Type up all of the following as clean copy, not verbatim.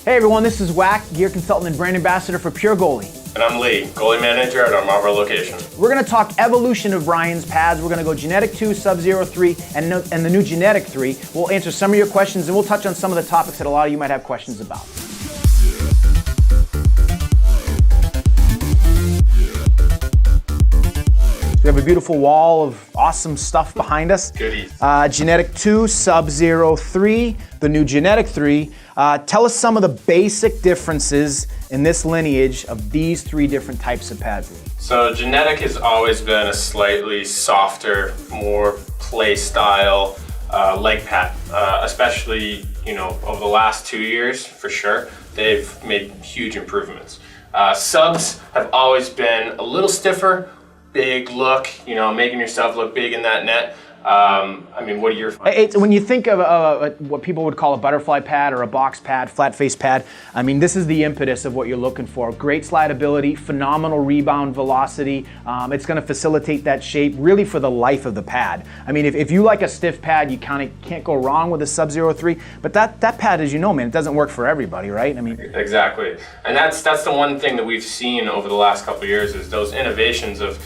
Hey everyone, this is Wack, gear consultant and brand ambassador for Pure Goalie. And I'm Lee, goalie manager at our Marlboro location. We're going to talk evolution of Ryan's pads. We're going to go G-NETik 2, Sub-Zero 3, and the new G-NETik 3. We'll answer some of your questions and we'll touch on some of the topics that a lot of you might have questions about. We have a beautiful wall of awesome stuff behind us. Goodies. G-NETik 2, Sub-Zero 3, the new G-NETik 3. Tell us some of the basic differences in this lineage of these three different types of pads. So G-NETik has always been a slightly softer, more play style leg pad, especially over the last 2 years for sure. They've made huge improvements. Subs have always been a little stiffer. Big look, making yourself look big in that net. What are your findings? When you think of what people would call a butterfly pad or a box pad, flat face pad, this is the impetus of what you're looking for. Great slidability, phenomenal rebound velocity. It's going to facilitate that shape really for the life of the pad. If you like a stiff pad, you kind of can't go wrong with a Sub-Zero 3, but that pad, as you know, man, it doesn't work for everybody, right? Exactly. And that's the one thing that we've seen over the last couple of years is those innovations of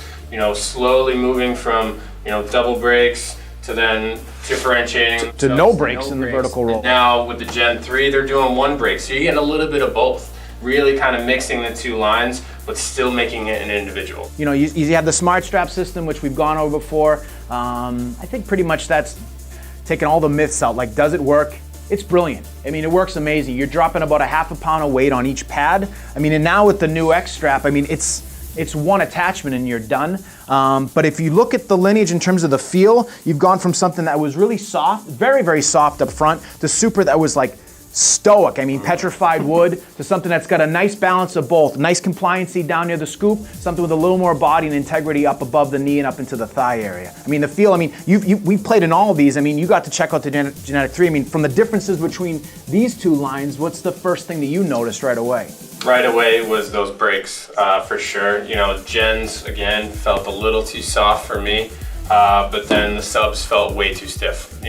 slowly moving from double brakes to then differentiating to no brakes in the vertical roll. And now with the Gen 3, they're doing one brake, so you get a little bit of both. Really kind of mixing the two lines, but still making it an individual. You have the Smart Strap system, which we've gone over before. I think pretty much that's taken all the myths out. Like, does it work? It's brilliant. It works amazing. You're dropping about a half a pound of weight on each pad. And now with the new X strap, it's one attachment and you're done. But if you look at the lineage in terms of the feel, you've gone from something that was really soft, very, very soft up front, to super that was like stoic, petrified wood, to something that's got a nice balance of both. Nice compliancy down near the scoop, something with a little more body and integrity up above the knee and up into the thigh area. The feel, we played in all of these. You got to check out the G-NETik 3. From the differences between these two lines, what's the first thing that you noticed right away? Right away was those brakes, for sure. Gens, again, felt a little too soft for me, but then the subs felt way too stiff.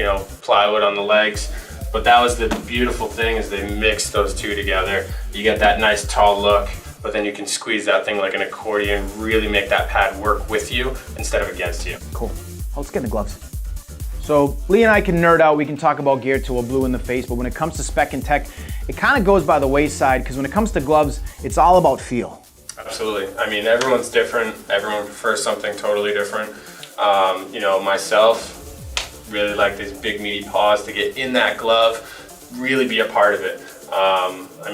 Plywood on the legs. But that was the beautiful thing is they mixed those two together. You get that nice tall look, but then you can squeeze that thing like an accordion, really make that pad work with you instead of against you. Cool. Let's get in the gloves. So Lee and I can nerd out, we can talk about gear till we're blue in the face, but when it comes to spec and tech, it kind of goes by the wayside because when it comes to gloves, it's all about feel. Absolutely. Everyone's different. Everyone prefers something totally different. Myself, really like these big meaty paws to get in that glove, really be a part of it. How do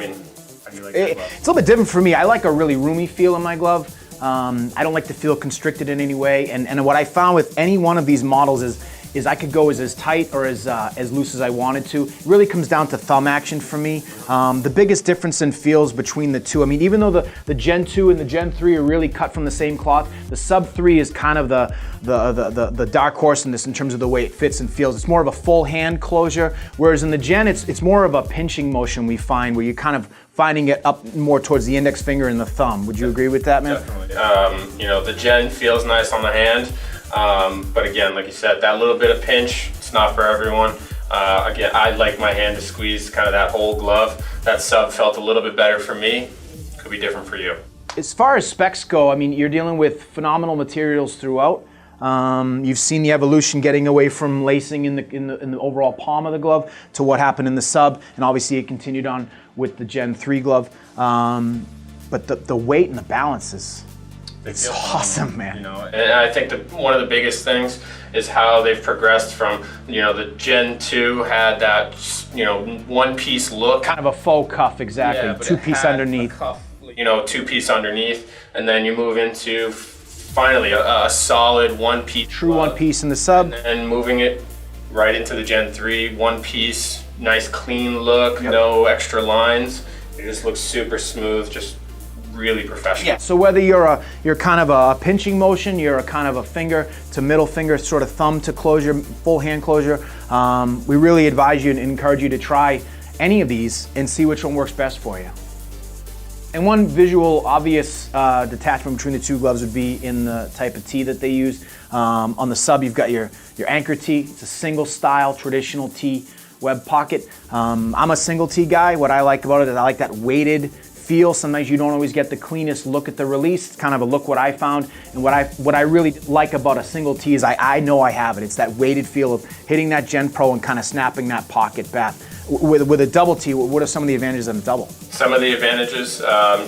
you like that glove? It's a little bit different for me. I like a really roomy feel in my glove. I don't like to feel constricted in any way. And what I found with any one of these models is I could go as tight or as loose as I wanted to. It really comes down to thumb action for me. The biggest difference in feels between the two, even though the Gen 2 and the Gen 3 are really cut from the same cloth, the Sub 3 is kind of the dark horse in this in terms of the way it fits and feels. It's more of a full hand closure, whereas in the Gen, it's more of a pinching motion we find where you're kind of finding it up more towards the index finger and the thumb. Would you agree with that, man? Definitely. The Gen feels nice on the hand. But again, like you said, that little bit of pinch, it's not for everyone. Again, I like my hand to squeeze kind of that whole glove. That sub felt a little bit better for me. Could be different for you. As far as specs go, you're dealing with phenomenal materials throughout. You've seen the evolution getting away from lacing in the overall palm of the glove to what happened in the sub, and obviously it continued on with the Gen 3 glove. But the weight and the balance it's awesome, man. And I think one of the biggest things is how they've progressed from, the Gen 2 had that, one-piece look. Kind of a faux cuff, exactly. Yeah, two-piece underneath. Two-piece underneath, and then you move into finally a solid one-piece. True one-piece in the sub. And moving it right into the Gen 3, one-piece, nice clean look, no extra lines. It just looks super smooth, just really professional. Yeah. So whether you're kind of a pinching motion, you're a kind of a finger to middle finger, sort of thumb to closure, full hand closure, we really advise you and encourage you to try any of these and see which one works best for you. And one visual obvious detachment between the two gloves would be in the type of tee that they use. On the sub, you've got your anchor tee. It's a single style traditional tee web pocket. I'm a single tee guy. What I like about it is I like that weighted feel. Sometimes you don't always get the cleanest look at the release. It's kind of a look what I found, and what I really like about a single tee is I know I have it. It's that weighted feel of hitting that Gen Pro and kind of snapping that pocket back. With a double tee, what are some of the advantages of a double? Some of the advantages,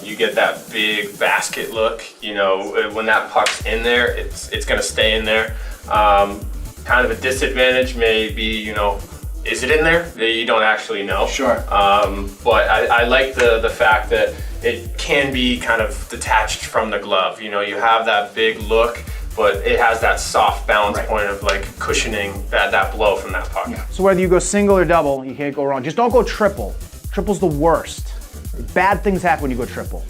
you get that big basket look. You know, when that puck's in there, it's going to stay in there. Kind of a disadvantage may be, you know, is it in there? You don't actually know. Sure. But I like the fact that it can be kind of detached from the glove. You know, you have that big look, but it has that soft balance point of like cushioning that blow from that puck. Yeah. So whether you go single or double, you can't go wrong. Just don't go triple. Triple's the worst. Bad things happen when you go triple.